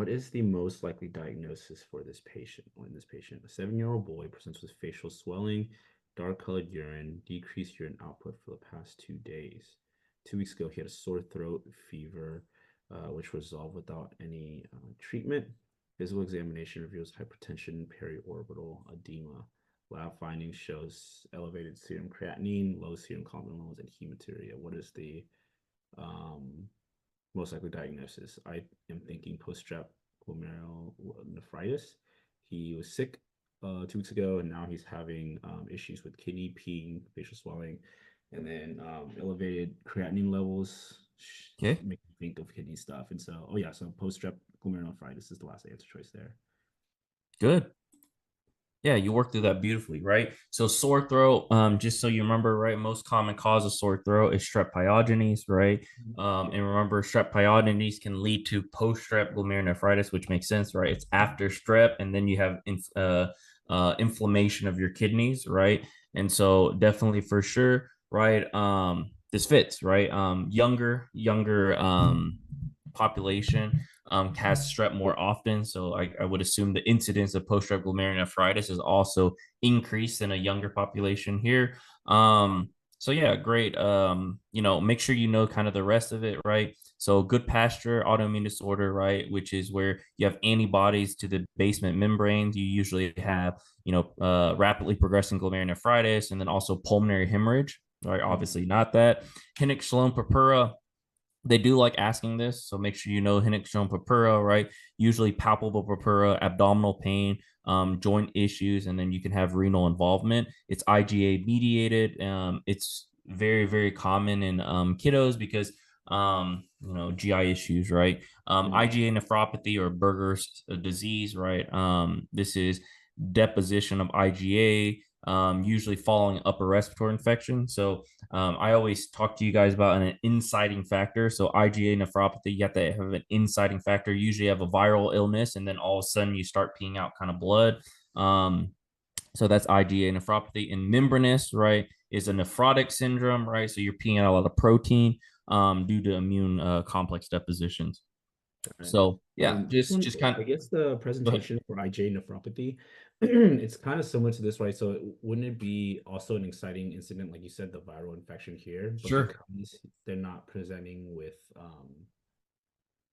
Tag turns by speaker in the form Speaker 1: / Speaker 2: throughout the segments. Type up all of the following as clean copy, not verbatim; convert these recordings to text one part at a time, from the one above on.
Speaker 1: what is the most likely diagnosis for this patient? When this patient, a 7-year-old boy, presents with facial swelling, dark colored urine, decreased urine output for the past 2 days. 2 weeks ago, he had a sore throat, fever, which resolved without any treatment. Physical examination reveals hypertension, periorbital edema. Lab findings shows elevated serum creatinine, low serum complement levels, and hematuria. What is the um, most likely diagnosis? I am thinking post-strep glomerulonephritis. He was sick 2 weeks ago, and now he's having issues with kidney, peeing, facial swelling, and then elevated creatinine levels
Speaker 2: Okay,
Speaker 1: make me think of kidney stuff. And so, oh yeah, so post-strep glomerulonephritis is the last answer choice there.
Speaker 2: good. Yeah, you worked through that beautifully, right? So sore throat, just so you remember, right? Most common cause of sore throat is strep pyogenes, right? And remember, strep pyogenes can lead to post-strep glomerulonephritis, which makes sense, right? It's after strep, and then you have inflammation of your kidneys, right? And so definitely for sure, right? This fits, right? Younger population has strep more often. So I would assume the incidence of post-strep glomerulonephritis is also increased in a younger population here. So yeah, great. Make sure you know kind of the rest of it, right? So good pasture autoimmune disorder, right, which is where you have antibodies to the basement membranes. You usually have, rapidly progressing glomerulonephritis and then also pulmonary hemorrhage, right? Obviously not that. Hennix-Sloan purpura, they do like asking this, so make sure you know Hennix-Jones purpura, right? Usually palpable purpura, abdominal pain, joint issues, and then you can have renal involvement. It's IgA mediated. It's very, very common in kiddos because GI issues, right? IgA nephropathy or Berger's disease, right? This is deposition of IgA, usually following upper respiratory infection. So I always talk to you guys about an inciting factor. So IgA nephropathy, you have to have an inciting factor. Usually you have a viral illness, and then all of a sudden you start peeing out kind of blood. So that's IgA nephropathy. And membranous, right, is a nephrotic syndrome, right? So you're peeing out a lot of protein due to immune complex depositions.
Speaker 1: Right.
Speaker 2: So yeah,
Speaker 1: This
Speaker 2: just
Speaker 1: one,
Speaker 2: just kind
Speaker 1: I
Speaker 2: of
Speaker 1: guess the
Speaker 2: go ahead.
Speaker 1: presentation for IgA nephropathy, it's kind of similar to this, right? So wouldn't it be also an exciting incident, like you said, the viral infection here, but
Speaker 2: Sure.
Speaker 1: because they're not presenting with,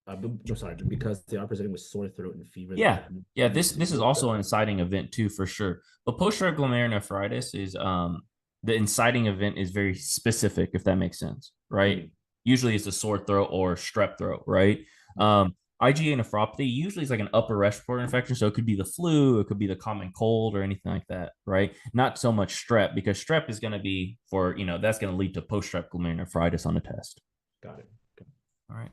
Speaker 1: no, sorry, because they are presenting with sore throat and fever, that
Speaker 2: Yeah,
Speaker 1: has nothing
Speaker 2: yeah.
Speaker 1: to
Speaker 2: This
Speaker 1: do
Speaker 2: this is
Speaker 1: with
Speaker 2: also
Speaker 1: the.
Speaker 2: an inciting event too, for sure. But post-strep glomerulonephritis is the inciting event is very specific, if that makes sense, right?
Speaker 1: Mm,
Speaker 2: Usually it's a sore throat or strep throat, right?
Speaker 1: right.
Speaker 2: IgA nephropathy usually is like an upper respiratory infection, so it could be the flu, it could be the common cold, or anything like that, right? Not so much strep because strep is going to be for that's going to lead to post-strep glomerulonephritis on a test.
Speaker 1: Got it.
Speaker 2: All right.